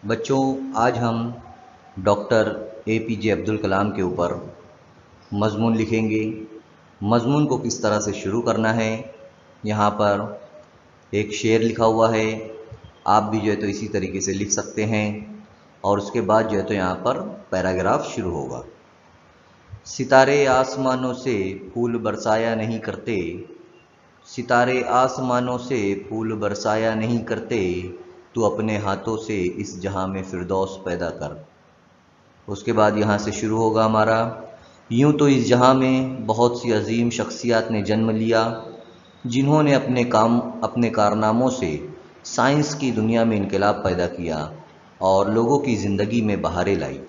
بچوں، آج ہم ڈاکٹر اے پی جے عبد الکلام کے اوپر مضمون لکھیں گے۔ مضمون کو کس طرح سے شروع کرنا ہے، یہاں پر ایک شعر لکھا ہوا ہے، آپ بھی جو ہے تو اسی طریقے سے لکھ سکتے ہیں، اور اس کے بعد جو ہے تو یہاں پر پیراگراف شروع ہوگا۔ ستارے آسمانوں سے پھول برسایا نہیں کرتے، ستارے آسمانوں سے پھول برسایا نہیں کرتے، تو اپنے ہاتھوں سے اس جہاں میں فردوس پیدا کر۔ اس کے بعد یہاں سے شروع ہوگا ہمارا، یوں تو اس جہاں میں بہت سی عظیم شخصیات نے جنم لیا، جنہوں نے اپنے کارناموں سے سائنس کی دنیا میں انقلاب پیدا کیا اور لوگوں کی زندگی میں بہاریں لائی۔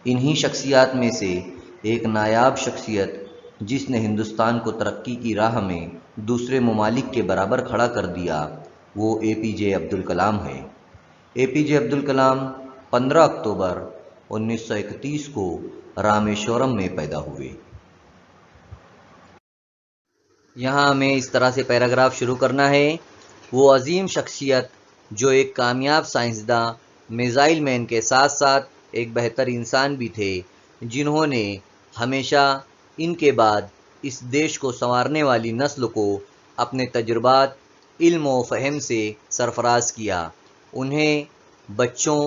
انہی شخصیات میں سے ایک نایاب شخصیت جس نے ہندوستان کو ترقی کی راہ میں دوسرے ممالک کے برابر کھڑا کر دیا، وہ اے پی جے عبد الکلام ہے۔ اے پی جے عبد الکلام 15 اکتوبر 1931 کو رامیشورم میں پیدا ہوئے۔ یہاں ہمیں اس طرح سے پیراگراف شروع کرنا ہے، وہ عظیم شخصیت جو ایک کامیاب سائنسداں، میزائل مین کے ساتھ ساتھ ایک بہتر انسان بھی تھے، جنہوں نے ہمیشہ ان کے بعد اس دیش کو سنوارنے والی نسل کو اپنے تجربات، علم و فہم سے سرفراز کیا۔ انہیں بچوں،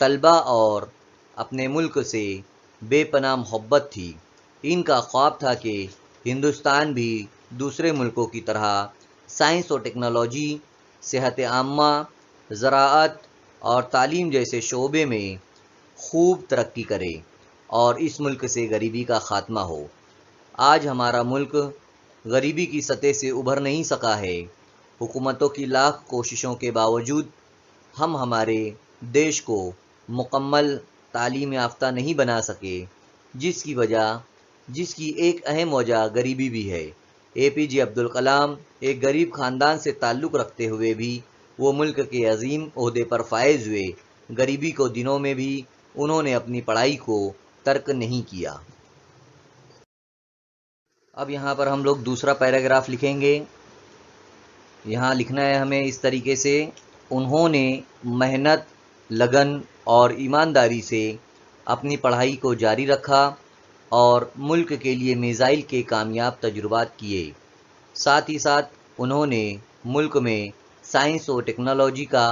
طلباء اور اپنے ملک سے بے پناہ محبت تھی۔ ان کا خواب تھا کہ ہندوستان بھی دوسرے ملکوں کی طرح سائنس و ٹیکنالوجی، صحت عامہ، زراعت اور تعلیم جیسے شعبے میں خوب ترقی کرے اور اس ملک سے غریبی کا خاتمہ ہو۔ آج ہمارا ملک غریبی کی سطح سے ابھر نہیں سکا ہے۔ حکومتوں کی لاکھ کوششوں کے باوجود ہم ہمارے دیش کو مکمل تعلیم یافتہ نہیں بنا سکے، جس کی ایک اہم وجہ غریبی بھی ہے۔ اے پی جے عبد الکلام ایک غریب خاندان سے تعلق رکھتے ہوئے بھی وہ ملک کے عظیم عہدے پر فائز ہوئے۔ غریبی کو دنوں میں بھی انہوں نے اپنی پڑھائی کو ترک نہیں کیا۔ اب یہاں پر ہم لوگ دوسرا پیراگراف لکھیں گے۔ یہاں لکھنا ہے ہمیں اس طریقے سے، انہوں نے محنت، لگن اور ایمانداری سے اپنی پڑھائی کو جاری رکھا اور ملک کے لیے میزائل کے کامیاب تجربات کیے۔ ساتھ ہی ساتھ انہوں نے ملک میں سائنس و ٹیکنالوجی کا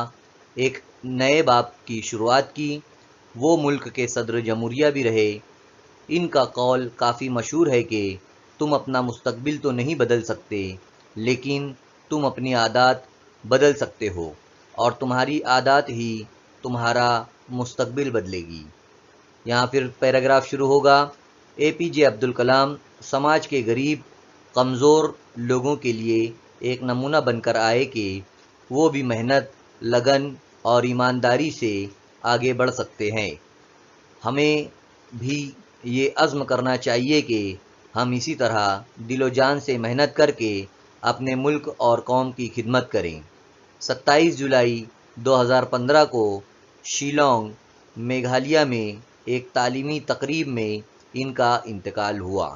ایک نئے باب کی شروعات کی۔ وہ ملک کے صدر جمہوریہ بھی رہے۔ ان کا قول کافی مشہور ہے کہ تم اپنا مستقبل تو نہیں بدل سکتے، لیکن تم اپنی عادات بدل سکتے ہو، اور تمہاری عادات ہی تمہارا مستقبل بدلے گی۔ یہاں پھر پیراگراف شروع ہوگا، اے پی جے عبد الکلام سماج کے غریب، کمزور لوگوں کے لیے ایک نمونہ بن کر آئے کہ وہ بھی محنت، لگن اور ایمانداری سے آگے بڑھ سکتے ہیں۔ ہمیں بھی یہ عزم کرنا چاہیے کہ ہم اسی طرح دل و جان سے محنت کر کے اپنے ملک اور قوم کی خدمت کریں۔ 27 جولائی 2015 کو شیلانگ، میگھالیہ میں ایک تعلیمی تقریب میں ان کا انتقال ہوا۔